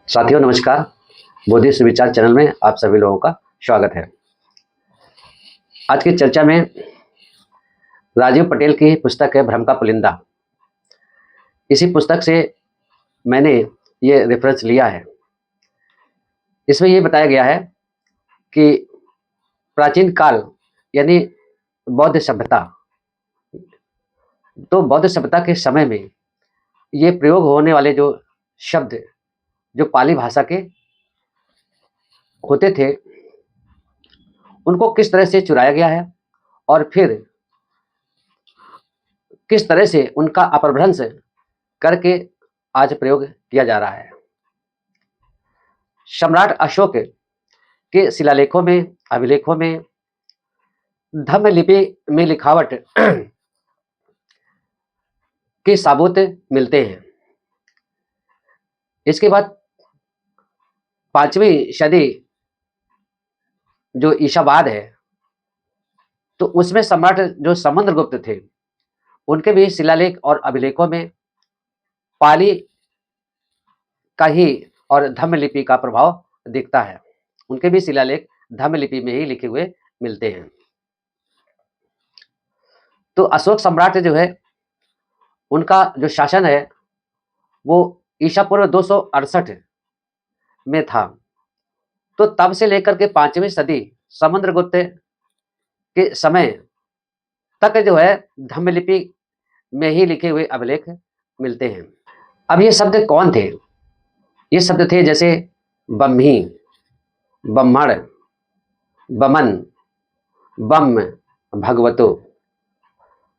साथियों नमस्कार। बुद्धिस्ट विचार चैनल में आप सभी लोगों का स्वागत है। आज की चर्चा में राजीव पटेल की पुस्तक है भ्रम का पुलिंदा। इसी पुस्तक से मैंने ये रेफरेंस लिया है। इसमें ये बताया गया है कि प्राचीन काल यानी बौद्ध सभ्यता, तो बौद्ध सभ्यता के समय में ये प्रयोग होने वाले जो शब्द जो पाली भाषा के होते थे उनको किस तरह से चुराया गया है और फिर किस तरह से उनका अपभ्रंश करके आज प्रयोग किया जा रहा है। सम्राट अशोक के शिलालेखों में, अभिलेखों में धम्म लिपि में लिखावट के साबूत मिलते हैं। इसके बाद 5वीं सदी जो ईसा बाद है, तो उसमें सम्राट जो समुद्रगुप्त थे उनके भी शिलालेख और अभिलेखों में पाली का ही और धम्म लिपि का प्रभाव दिखता है। उनके भी शिलालेख धम्म लिपि में ही लिखे हुए मिलते हैं। तो अशोक सम्राट जो है उनका जो शासन है वो ईसा पूर्व 268 में था। तो तब से लेकर के 5वीं सदी समुद्रगुप्त के समय तक जो है धम्म लिपि में ही लिखे हुए अभिलेख मिलते हैं। अब ये शब्द कौन थे? ये शब्द थे जैसे ब्रह्मी, ब्रह्मण, बमन, ब्रह्म, भगवतो।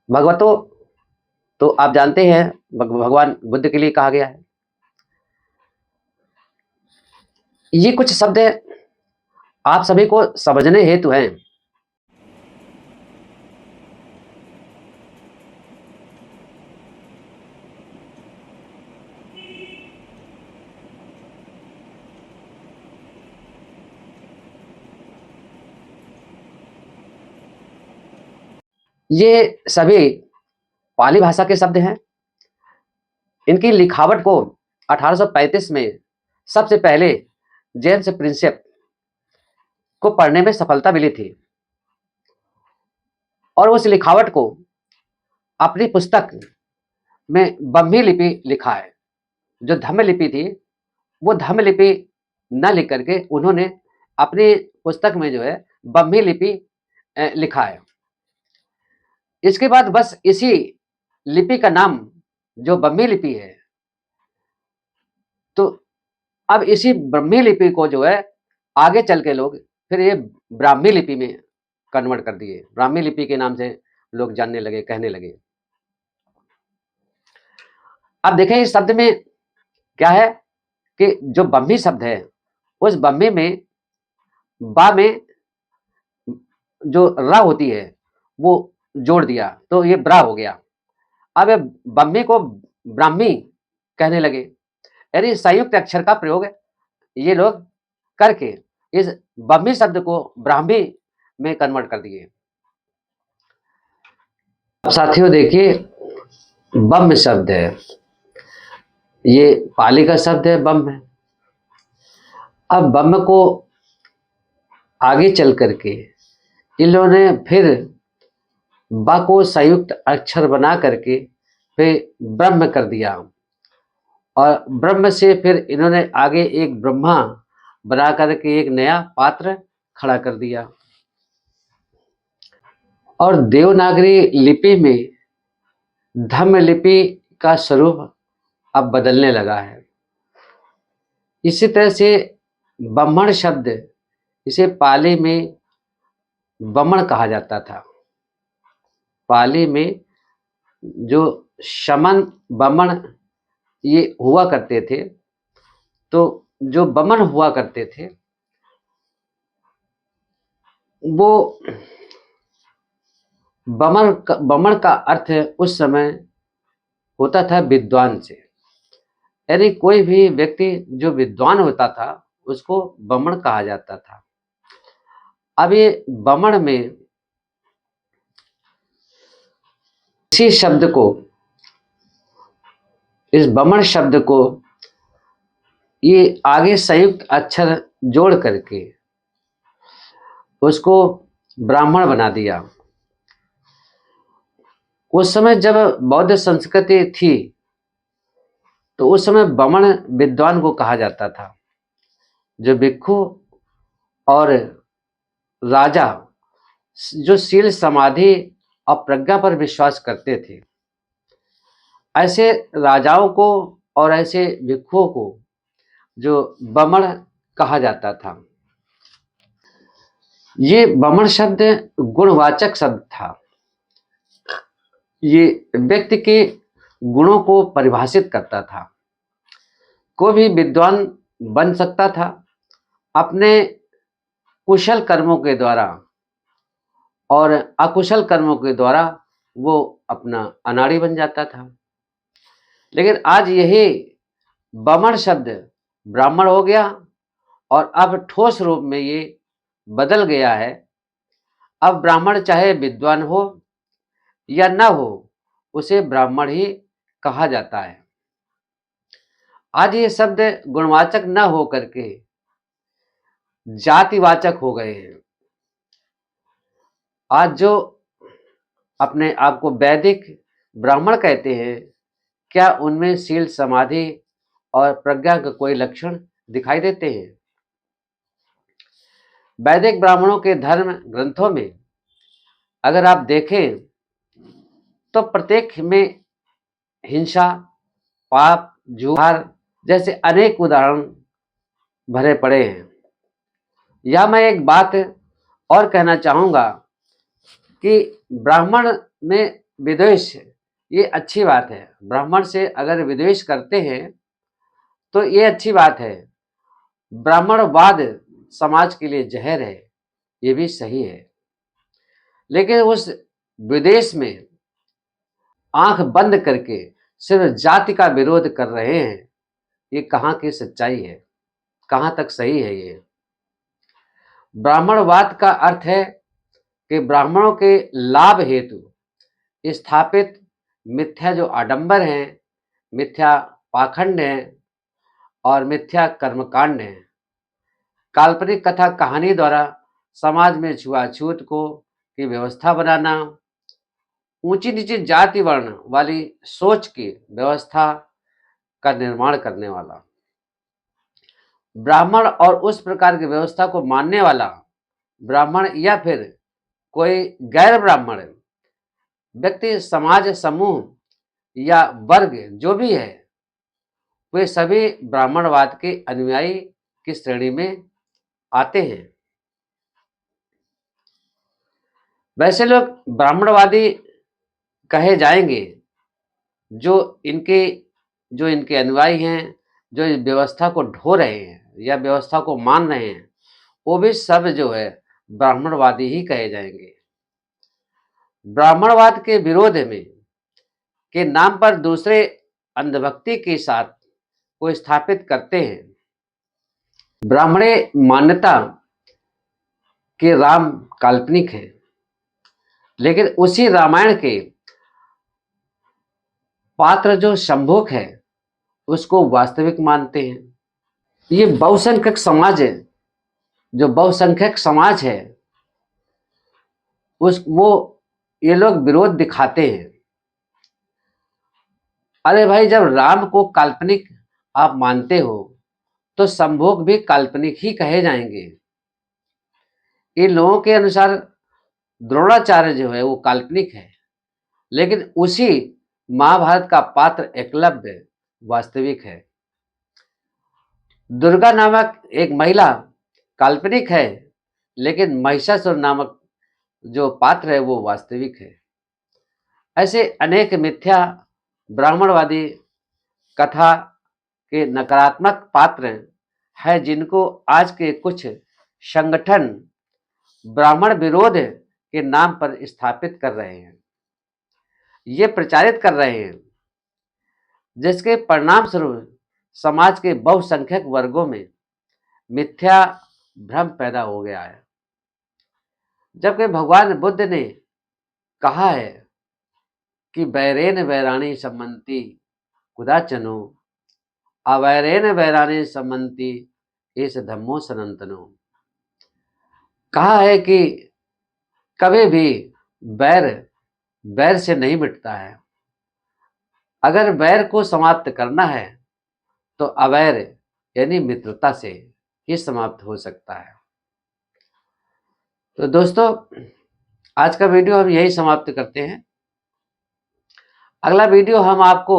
भगवतो तो आप जानते हैं भगवान बुद्ध के लिए कहा गया है। ये कुछ शब्द आप सभी को समझने हेतु हैं। ये सभी पाली भाषा के शब्द हैं। इनकी लिखावट को 1835 में सबसे पहले जेम्स प्रिंसेप को पढ़ने में सफलता मिली थी और उस लिखावट को अपनी पुस्तक में ब्रह्मी लिपि लिखा है। जो धम्म लिपि थी वो धम्म लिपि न लिख करके उन्होंने अपनी पुस्तक में जो है ब्रह्मी लिपि लिखा है। इसके बाद बस इसी लिपि का नाम जो ब्रह्मी लिपि है, तो अब इसी ब्रह्मी लिपि को जो है आगे चल के लोग फिर ये ब्राह्मी लिपि में कन्वर्ट कर दिए। ब्राह्मी लिपि के नाम से लोग जानने लगे, कहने लगे। अब देखें इस शब्द में क्या है कि जो ब्रह्मी शब्द है उस ब्रह्मी में बा में जो र होती है वो जोड़ दिया तो ये ब्रा हो गया। अब ब्रह्मी को ब्राह्मी कहने लगे, यानी संयुक्त अक्षर का प्रयोग ये लोग करके इस ब्रह्मी शब्द को ब्राह्मी में कन्वर्ट कर दिए। साथियों देखिए, ब्रह्म शब्द है, ये पाली का शब्द है, ब्रह्म है। अब ब्रह्म को आगे चल करके इन लोगों ने फिर ब को संयुक्त अक्षर बना करके फिर ब्रह्म कर दिया और ब्रह्म से फिर इन्होंने आगे एक ब्रह्मा बना करके एक नया पात्र खड़ा कर दिया और देवनागरी लिपि में धम्म लिपि का स्वरूप अब बदलने लगा है। इसी तरह से ब्रह्मण शब्द, इसे पाली में बमण कहा जाता था। पाली में जो शमन बमन ये हुआ करते थे, तो जो बमन हुआ करते थे वो बमन का अर्थ उस समय होता था विद्वान से, यानी कोई भी व्यक्ति जो विद्वान होता था उसको बमन कहा जाता था। अब ये बमन में इसी शब्द को, इस बमन शब्द को ये आगे संयुक्त अक्षर जोड़ करके उसको ब्राह्मण बना दिया। उस समय जब बौद्ध संस्कृति थी तो उस समय बमण विद्वान को कहा जाता था, जो भिक्षु और राजा जो शील समाधि और प्रज्ञा पर विश्वास करते थे, ऐसे राजाओं को और ऐसे भिक्षुओं को जो बमण कहा जाता था। ये बमण शब्द गुणवाचक शब्द था। ये व्यक्ति के गुणों को परिभाषित करता था। कोई भी विद्वान बन सकता था अपने कुशल कर्मों के द्वारा, और अकुशल कर्मों के द्वारा वो अपना अनाड़ी बन जाता था। लेकिन आज यही बमण शब्द ब्राह्मण हो गया और अब ठोस रूप में ये बदल गया है। अब ब्राह्मण चाहे विद्वान हो या न हो, उसे ब्राह्मण ही कहा जाता है। आज ये शब्द गुणवाचक न हो करके जातिवाचक हो गए हैं। आज जो अपने आप को वैदिक ब्राह्मण कहते हैं, क्या उनमें शील समाधि और प्रज्ञा का कोई लक्षण दिखाई देते हैं? वैदिक ब्राह्मणों के धर्म ग्रंथों में अगर आप देखें तो प्रत्येक में हिंसा, पाप, जुहार जैसे अनेक उदाहरण भरे पड़े हैं। या मैं एक बात और कहना चाहूँगा कि ब्राह्मण में विद्वेष ये अच्छी बात है। ब्राह्मण से अगर विद्वेष करते हैं तो ये अच्छी बात है। ब्राह्मणवाद समाज के लिए जहर है, ये भी सही है। लेकिन उस विदेश में आंख बंद करके सिर्फ जाति का विरोध कर रहे हैं, ये कहाँ की सच्चाई है, कहाँ तक सही है? ये ब्राह्मणवाद का अर्थ है कि ब्राह्मणों के लाभ हेतु स्थापित मिथ्या जो आडंबर हैं, मिथ्या पाखंड हैं और मिथ्या कर्मकांड हैं, काल्पनिक कथा कहानी द्वारा समाज में छुआछूत को की व्यवस्था बनाना, ऊंची नीची जाति वर्ण वाली सोच की व्यवस्था का निर्माण करने वाला ब्राह्मण और उस प्रकार की व्यवस्था को मानने वाला ब्राह्मण या फिर कोई गैर ब्राह्मण व्यक्ति, समाज समूह या वर्ग जो भी है, वे सभी ब्राह्मणवाद के अनुयायी की श्रेणी में आते हैं। वैसे लोग ब्राह्मणवादी कहे जाएंगे जो इनके अनुयायी हैं, जो इस व्यवस्था को ढो रहे हैं या व्यवस्था को मान रहे हैं, वो भी सब जो है ब्राह्मणवादी ही कहे जाएंगे। ब्राह्मणवाद के विरोध में के नाम पर दूसरे अंधभक्ति के साथ को स्थापित करते हैं। ब्राह्मणे मान्यता के राम काल्पनिक है, लेकिन उसी रामायण के पात्र जो शंभुक है उसको वास्तविक मानते हैं। ये बहुसंख्यक समाज है, जो बहुसंख्यक समाज है ये लोग विरोध दिखाते हैं। अरे भाई, जब राम को काल्पनिक आप मानते हो तो संभोग भी काल्पनिक ही कहे जाएंगे। इन लोगों के अनुसार द्रोणाचार्य जो है वो काल्पनिक है, लेकिन उसी महाभारत का पात्र एकलव्य वास्तविक है। दुर्गा नामक एक महिला काल्पनिक है, लेकिन महिषासुर नामक जो पात्र है वो वास्तविक है। ऐसे अनेक मिथ्या ब्राह्मणवादी कथा के नकारात्मक पात्र हैं, जिनको आज के कुछ संगठन ब्राह्मण विरोध के नाम पर स्थापित कर रहे हैं, ये प्रचारित कर रहे हैं, जिसके परिणाम स्वरूप समाज के बहुसंख्यक वर्गों में मिथ्या भ्रम पैदा हो गया है। जबकि भगवान बुद्ध ने कहा है कि बैरेन बैराणी सम्मति कुदाचनो अवैरेन वैराने सम्मति एष धम्मो सनातनो। कहा है कि कभी भी बैर बैर से नहीं मिटता है। अगर बैर को समाप्त करना है तो अवैर यानी मित्रता से ही समाप्त हो सकता है। तो दोस्तों, आज का वीडियो हम यही समाप्त करते हैं। अगला वीडियो हम आपको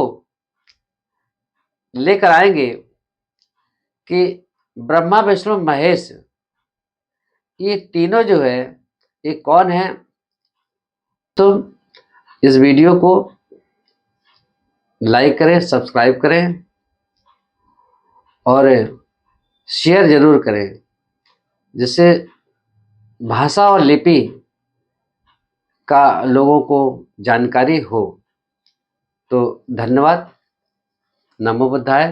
लेकर आएंगे कि ब्रह्मा विष्णु महेश ये तीनों जो है ये कौन है। तो इस वीडियो को लाइक करें, सब्सक्राइब करें और शेयर जरूर करें, जिससे भाषा और लिपि का लोगों को जानकारी हो। तो धन्यवाद। नमो बुद्धाय।